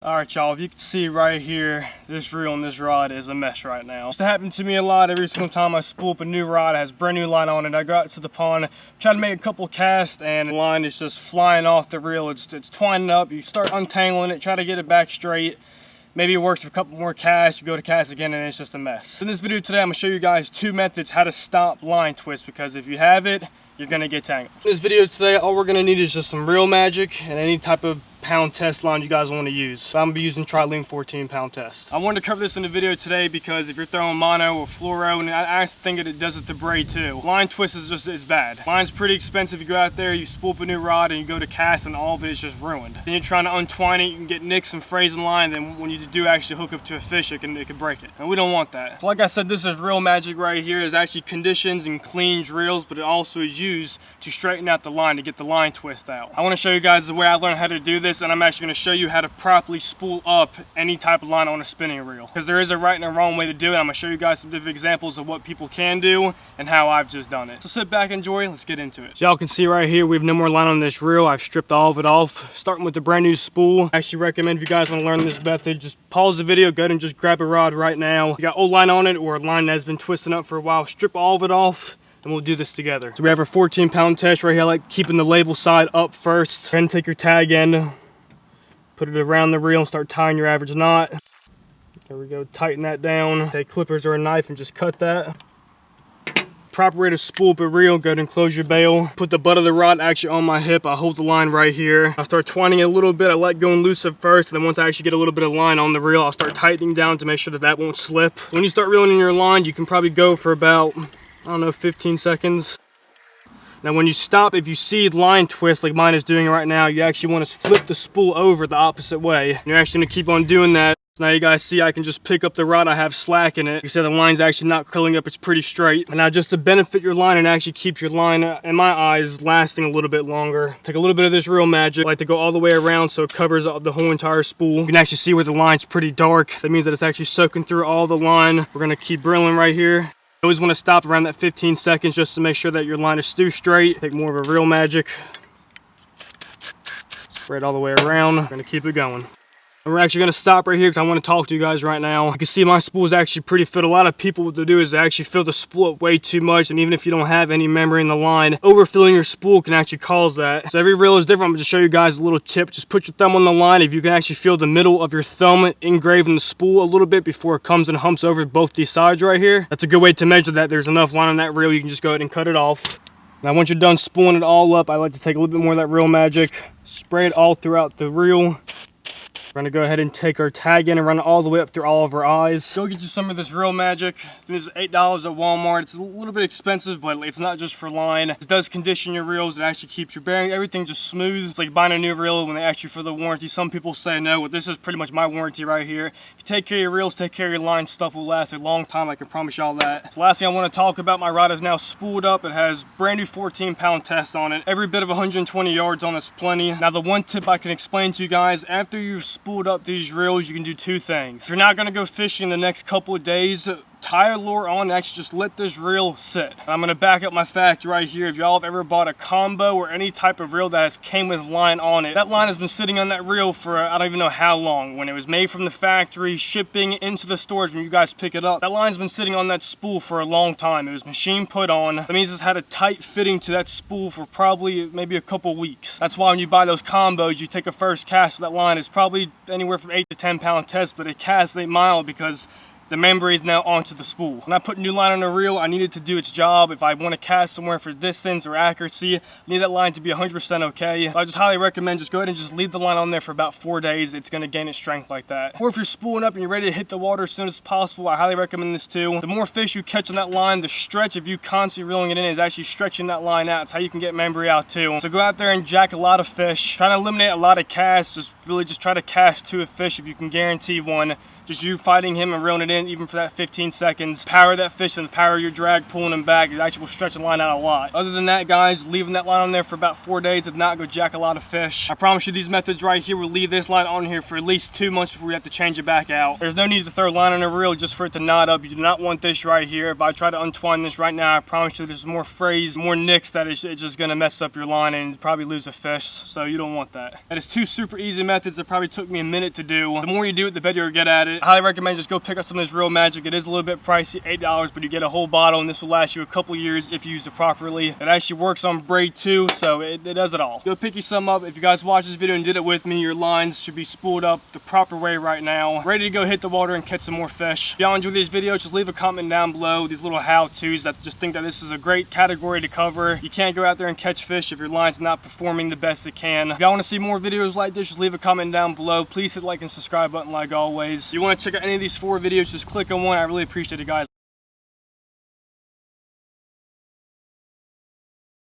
Alright y'all, if you can see right here, this reel and this rod is a mess right now. It's happened to me a lot every single time I spool up a new rod. It has brand new line on it. I go out to the pond, try to make a couple casts, and the line is just flying off the reel. It's twining up. You start untangling it, try to get it back straight. Maybe it works for a couple more casts, you go to cast again, and it's just a mess. In this video today, I'm gonna show you guys 2 methods how to stop line twists, because if you have it, you're gonna get tangled. In this video today, all we're gonna need is just some Reel Magic and any type of pound test line you guys want to use. So I'm gonna be using Trilene 14 pound test. I wanted to cover this in the video today because if you're throwing mono or fluoro, and I actually think that it does it to braid too. Line twist is bad. Line's pretty expensive. You go out there, you spool up a new rod, and you go to cast, and all of it is just ruined. Then you're trying to untwine it, you can get nicks and frays in line. Then when you do actually hook up to a fish, it can break it, and we don't want that. So like I said, this is Reel Magic right here. It actually conditions and cleans reels, but it also is used to straighten out the line, to get the line twist out. I want to show you guys the way I learned how to do this, and I'm actually going to show you how to properly spool up any type of line on a spinning reel, because there is a right and a wrong way to do it. I'm going to show you guys some different examples of what people can do and how I've just done it. So sit back, enjoy, let's get into it. So y'all can see right here, we have no more line on this reel. I've stripped all of it off, starting with the brand new spool. I actually recommend, if you guys want to learn this method, just pause the video, go ahead and just grab a rod right now. You got old line on it or a line that's been twisting up for a while, strip all of it off, and we'll do this together. So we have our 14 pound test right here. I like keeping the label side up first. Then take your tag end, put it around the reel, and start tying your average knot. There we go, tighten that down. Take clippers or a knife and just cut that. Proper way to spool up a reel, go ahead and close your bail. Put the butt of the rod actually on my hip. I hold the line right here. I start twining it a little bit. I let go and loose at first, and then once I actually get a little bit of line on the reel, I'll start tightening down to make sure that that won't slip. When you start reeling in your line, you can probably go for about, I don't know, 15 seconds. Now when you stop, if you see line twist like mine is doing right now, you actually want to flip the spool over the opposite way. You're actually going to keep on doing that. So now you guys see I can just pick up the rod. I have slack in it. Like I said, the line's actually not curling up, it's pretty straight. And now just to benefit your line and actually keep your line, in my eyes, lasting a little bit longer, take a little bit of this Reel Magic. I like to go all the way around so it covers the whole entire spool. You can actually see where the line's pretty dark. That means that it's actually soaking through all the line. We're going to keep drilling right here. You always want to stop around that 15 seconds just to make sure that your line is still straight. Take more of a Reel Magic. Spread all the way around. We're going to keep it going. And we're actually going to stop right here because I want to talk to you guys right now. You can see my spool is actually pretty fit. A lot of people, what they do is they actually fill the spool up way too much, and even if you don't have any memory in the line, overfilling your spool can actually cause that. So every reel is different. I'm going to show you guys a little tip. Just put your thumb on the line. If you can actually feel the middle of your thumb engraved in the spool a little bit before it comes and humps over both these sides right here, that's a good way to measure that there's enough line on that reel. You can just go ahead and cut it off. Now once you're done spooling it all up, I like to take a little bit more of that Reel Magic, spray it all throughout the reel. We're gonna go ahead and take our tag in and run it all the way up through all of our eyes. Go get you some of this Reel Magic. This is $8 at Walmart. It's a little bit expensive, but it's not just for line. It does condition your reels. It actually keeps your bearing, everything just smooth. It's like buying a new reel when they ask you for the warranty. Some people say no, but this is pretty much my warranty right here. If you take care of your reels, take care of your line, stuff will last a long time. I can promise y'all that. The last thing I want to talk about, my rod is now spooled up. It has brand new 14 pound test on it. Every bit of 120 yards on it's plenty. Now the one tip I can explain to you guys, after you've spooled up these reels, you can do 2 things. If you're not going to go fishing the next couple of days, tie a lure on and actually just let this reel sit. I'm going to back up my fact right here. If y'all have ever bought a combo or any type of reel that has came with line on it, that line has been sitting on that reel for I don't even know how long. When it was made from the factory, shipping into the stores when you guys pick it up, that line's been sitting on that spool for a long time. It was machine put on. That means it's had a tight fitting to that spool for probably maybe a couple weeks. That's why when you buy those combos, you take a first cast with that line. It's probably anywhere from 8 to 10 pound test, but it casts 8 mile because the membrane is now onto the spool. When I put new line on a reel, I need it to do its job. If I want to cast somewhere for distance or accuracy, I need that line to be 100% okay. So I just highly recommend just go ahead and just leave the line on there for about 4 days. It's going to gain its strength like that. Or if you're spooling up and you're ready to hit the water as soon as possible, I highly recommend this too. The more fish you catch on that line, the stretch of you constantly reeling it in is actually stretching that line out. It's how you can get membrane out too. So go out there and jack a lot of fish. Try to eliminate a lot of casts. Just really just try to cast to a fish if you can guarantee one. Just you fighting him and reeling it in even for that 15 seconds. Power that fish and the power of your drag pulling him back. It actually will stretch the line out a lot. Other than that, guys, leaving that line on there for about 4 days. If not, go jack a lot of fish. I promise you these methods right here will leave this line on here for at least 2 months before we have to change it back out. There's no need to throw a line on a reel just for it to knot up. You do not want this right here. If I try to untwine this right now, I promise you there's more frays, more nicks that it's just gonna mess up your line and probably lose a fish. So you don't want that. That is 2 super easy methods that probably took me a minute to do. The more you do it, the better you'll get at it. I highly recommend just go pick up some of this Real Magic. It is a little bit pricey, $8, but you get a whole bottle and this will last you a couple years if you use it properly. It actually works on braid too, so it does it all. Go pick you some up. If you guys watched this video and did it with me, your lines should be spooled up the proper way right now. Ready to go hit the water and catch some more fish. If y'all enjoy these videos, just leave a comment down below. These little how-tos that just think that this is a great category to cover. You can't go out there and catch fish if your line's not performing the best it can. If y'all want to see more videos like this, just leave a comment down below. Please hit the like and subscribe button like always. If you want to check out any of these 4 videos, just click on one. I really appreciate it, guys.